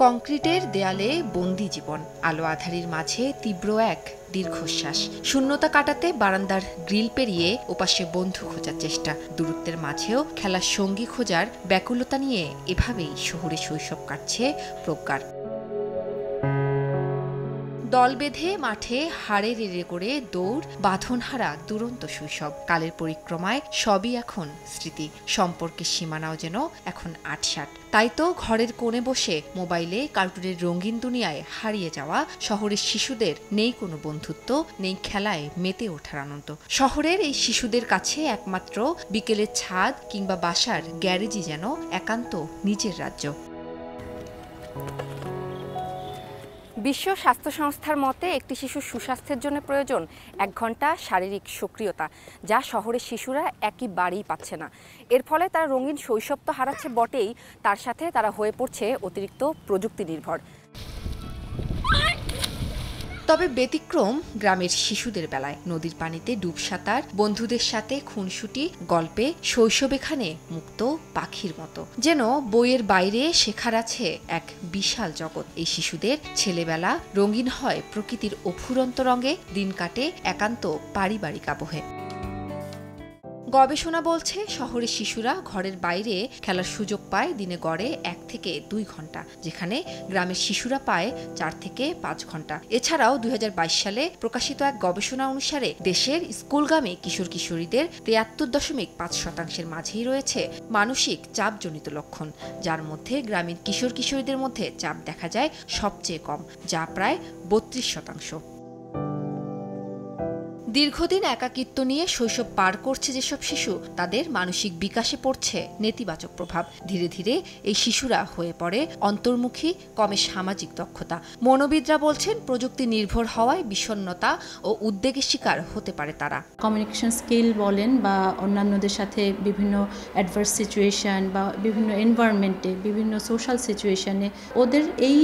কংক্রিটের দেয়ালে বন্দি জীবন, আলো আঁধারির মাঝে তীব্র এক দীর্ঘশ্বাস। শূন্যতা কাটাতে বারান্দার গ্রিল পেরিয়ে ওপাশে বন্ধু খোঁজার চেষ্টা, দূরত্বের মাঝেও খেলার সঙ্গী খোঁজার ব্যাকুলতা নিয়ে এভাবেই শহুরে শৈশব কাটছে প্রজ্ঞার। দল বেঁধে মাঠে হাড়ে রেড়ে করে দৌড়, বাঁধনহারা দুরন্ত শৈশব। কালের পরিক্রমায় সবই এখন স্মৃতি, সম্পর্কের সীমানাও যেন এখন আটসাট। তাই তো ঘরের কোণে বসে মোবাইলে কার্টুনের রঙিন দুনিয়ায় হারিয়ে যাওয়া শহরের শিশুদের নেই কোনো বন্ধুত্ব, নেই খেলায় মেতে ওঠার আনন্দ। শহরের এই শিশুদের কাছে একমাত্র বিকেলের ছাদ কিংবা বাসার গ্যারেজই যেন একান্ত নিজের রাজ্য। বিশ্ব স্বাস্থ্য সংস্থার মতে একটি শিশুর সুস্বাস্থ্যের জন্য প্রয়োজন 1 ঘন্টা শারীরিক সক্রিয়তা, যা শহরের শিশুরা একেবারেই পাচ্ছে না। এর ফলে তারা রঙিন শৈশব তো হারাচ্ছে বটেই, তার সাথে তারা হয়ে পড়ছে অতিরিক্ত প্রযুক্তি নির্ভর। তবে ব্যতিক্রম গ্রামের শিশুদের বেলায়। নদীর পানিতে ডুব সাঁতার, বন্ধুদের সাথে খুনসুটি, গল্পে শৈশব এখানে মুক্ত পাখির মতো। যেন বইয়ের বাইরে শেখার আছে এক বিশাল জগৎ। এই শিশুদের ছেলেবেলা রঙিন হয় প্রকৃতির অফুরন্ত রঙে, দিন কাটে একান্ত পারিবারিক আবহে। গবেষণা বলছে শহরের শিশুরা ঘরের বাইরে খেলার সুযোগ পায় দিনে গড়ে 1 থেকে 2 ঘন্টা, যেখানে গ্রামের শিশুরা পায় 4 থেকে 5 ঘন্টা। এছাড়াও 2022 সালে প্রকাশিত এক গবেষণা অনুসারে দেশের স্কুলগামী কিশোর কিশোরীদের 73.5% মাঝেই রয়েছে মানসিক চাপজনিত লক্ষণ, যার মধ্যে গ্রামীণ কিশোর কিশোরীদের মধ্যে চাপ দেখা যায় সবচেয়ে কম, যা প্রায় 32%। দীর্ঘদিন একাকিত্ব নিয়ে শৈশব পার করছে যেসব শিশু, তাদের মানসিক বিকাশে পড়ছে নেতিবাচক প্রভাব। ধীরে ধীরে এই শিশুরা হয়ে পড়ে অন্তর্মুখী, কমে সামাজিক দক্ষতা। মনোবিদরা বলছেন প্রযুক্তি নির্ভর হওয়ায় বিষণ্ণতা ও উদ্বেগের শিকার হতে পারে তারা। কমিউনিকেশন স্কিল বলেন বা অন্যান্যদের সাথে বিভিন্ন অ্যাডভার্স সিচুয়েশন বা বিভিন্ন এনভায়রনমেন্টে, বিভিন্ন সোশ্যাল সিচুয়েশনে ওদের এই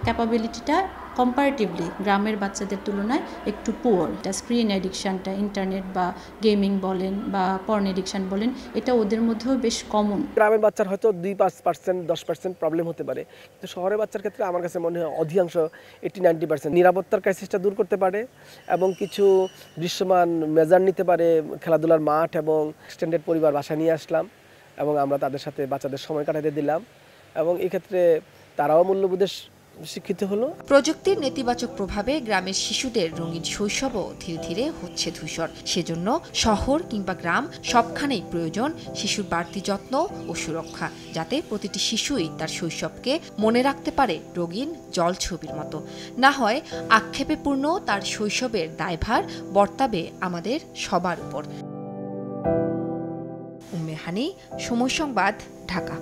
ক্যাপাবিলিটিটা কম্পারেটিভলি গ্রামের বাচ্চাদের তুলনায় একটু পুয়ার। এটা স্ক্রিন অ্যাডিকশানটা, ইন্টারনেট বা গেমিং বলেন বা পর্ন অ্যাডিকশান বলেন, এটা ওদের মধ্যেও বেশ কমন। গ্রামের বাচ্চার হয়তো 2-5%, 10% প্রবলেম হতে পারে, কিন্তু শহরের বাচ্চার ক্ষেত্রে আমার কাছে মনে হয় অধিকাংশ 80-90% নিরাপত্তার ক্রাইসিসটা দূর করতে পারে এবং কিছু দৃশ্যমান মেজার নিতে পারে। খেলাধুলার মাঠ এবং এক্সটেন্ডেড পরিবার বাসায় নিয়ে আসলাম এবং আমরা তাদের সাথে বাচ্চাদের সময় কাটাতে দিলাম এবং এক্ষেত্রে তারাও মূল্যবোধের শিক্ষিত হলো। প্রযুক্তির নেতিবাচক প্রভাবে গ্রামের শিশুদের রঙিন শৈশবও ধীরে ধীরে হচ্ছে ধূসর। সেজন্য শহর কিংবা গ্রাম সবখানেই প্রয়োজন শিশুর বাড়তি যত্ন ও সুরক্ষা, যাতে প্রতিটি শিশুই তার শৈশবকে মনে রাখতে পারে রঙিন জলছবির মতো। না হয় আক্ষেপে পূর্ণ তার শৈশবের দায়ভার বর্তাবে আমাদের সবার উপর। উম্মে হানি, সময় সংবাদ, ঢাকা।